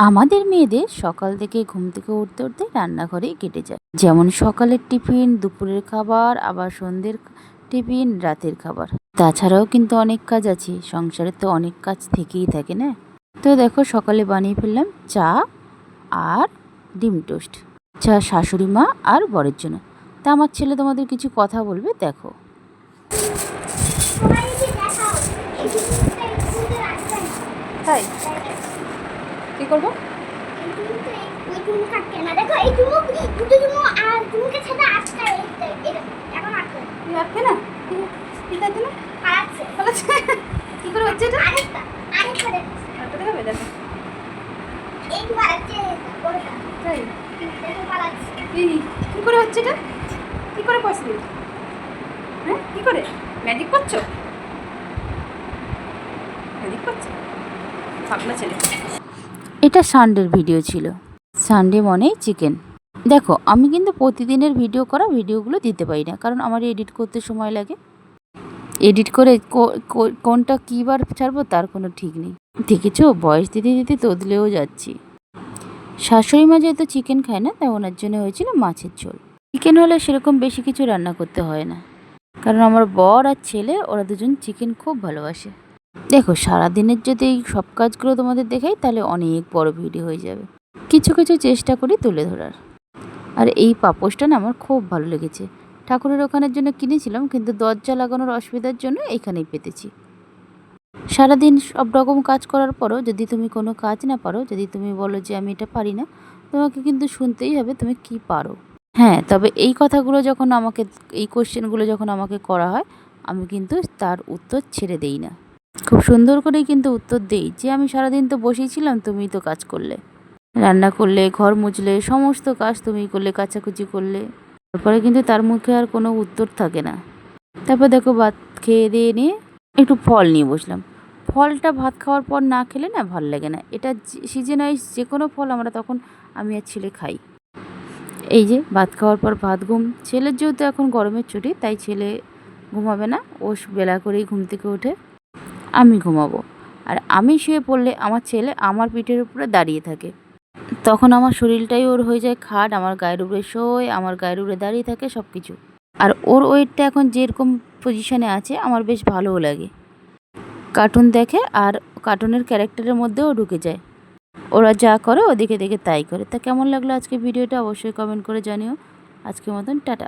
আমাদের মেয়েদের সকাল থেকে ঘুম থেকে উঠতে উঠতে রান্নাঘরেই কেটে যায়। যেমন সকালের টিফিন, দুপুরের খাবার, আবার সন্ধ্যের টিফিন, রাতের খাবার। তাছাড়াও কিন্তু অনেক কাজ আছে, সংসারে তো অনেক কাজ থেকেই থাকে না। তো দেখো সকালে বানিয়ে ফেললাম চা আর ডিম টোস্ট। চা শাশুড়ি মা আর বরের জন্য। তা আমার ছেলে তোমাদের কিছু কথা বলবে, দেখো। তাই কি করবো? কি করে হচ্ছে এটা? কি করে হচ্ছে এটা? কি করে পড়ছিস? হ্যাঁ, কি করে ম্যাজিক করছো? ম্যাজিক করছো? ভাবনা ছেলে। এটা সানডের ভিডিও ছিল। সানডে মনেই চিকেন। দেখো আমি কিন্তু প্রতিদিনের ভিডিওগুলো দিতে পারি না, কারণ আমার এডিট করতে সময় লাগে। এডিট করে কোনটা কী বার ছাড়বো তার কোনো ঠিক নেই। দেখেছো, বয়স দিতে দিতে তদলেও যাচ্ছি। শাশুড়ি মা যেহেতু চিকেন খায় না, তাই ওনার জন্য হয়েছিল মাছের ঝোল। চিকেন হলে সেরকম বেশি কিছু রান্না করতে হয় না, কারণ আমার বর আর ছেলে ওরা দুজন চিকেন খুব ভালোবাসে। দেখো সারাদিনের যদি এই সব কাজগুলো তোমাদের দেখাই তাহলে অনেক বড় ভিডিও হয়ে যাবে। কিছু কিছু চেষ্টা করি তুলে ধরার। আর এই পাপোশটা না আমার খুব ভালো লেগেছে। ঠাকুরের ওখানের জন্য কিনেছিলাম, কিন্তু দরজা লাগানোর অসুবিধার জন্য এইখানেই পেতেছি। সারাদিন সব রকম কাজ করার পরও যদি তুমি কোনো কাজ না পারো, যদি তুমি বলো যে আমি এটা পারি না, তোমাকে কিন্তু শুনতেই হবে তুমি কি পারো। হ্যাঁ, তবে এই কথাগুলো যখন আমাকে, এই কোশ্চেনগুলো যখন আমাকে করা হয়, আমি কিন্তু তার উত্তর ছেড়ে দেই না। খুব সুন্দর করেই কিন্তু উত্তর দেই যে আমি সারাদিন তো বসেই ছিলাম, তুমিই তো কাজ করলে, রান্না করলে, ঘর মুছলে, সমস্ত কাজ তুমিই করলে, কাচাকুচি করলে। তারপরে কিন্তু তার মুখে আর কোনো উত্তর থাকে না। তারপর দেখো ভাত খেয়ে দিয়ে নিয়ে একটু ফল নিয়ে বসলাম। ফলটা ভাত খাওয়ার পর না খেলে না ভাল লাগে না। এটা সিজন ওয়াইজ যে কোনো ফল আমরা তখন আমি আর ছেলে খাই। এই যে ভাত খাওয়ার পর ভাত ঘুম। ছেলের যেহেতু এখন গরমের ছুটি, তাই ছেলে ঘুমাবে না, ও বেলা করেই ঘুম থেকে ওঠে, আমি ঘুমাবো। আর আমি শুয়ে পড়লে আমার ছেলে আমার পিঠের উপরে দাঁড়িয়ে থাকে। তখন আমার শরীরটাই ওর হয়ে যায় খাট, আমার গায়ের উপরে শোয়, আমার গায়ের উপরে দাঁড়িয়ে থাকে সব কিছু। আর ওর ওয়েটটা এখন যেরকম পজিশনে আছে আমার বেশ ভালোও লাগে। কার্টুন দেখে আর কার্টুনের ক্যারেক্টারের মধ্যেও ঢুকে যায়। ওরা যা করে ও দেখে দেখে তাই করে। তা কেমন লাগলো আজকে ভিডিওটা অবশ্যই কমেন্ট করে জানিও। আজকের মতন টাটা।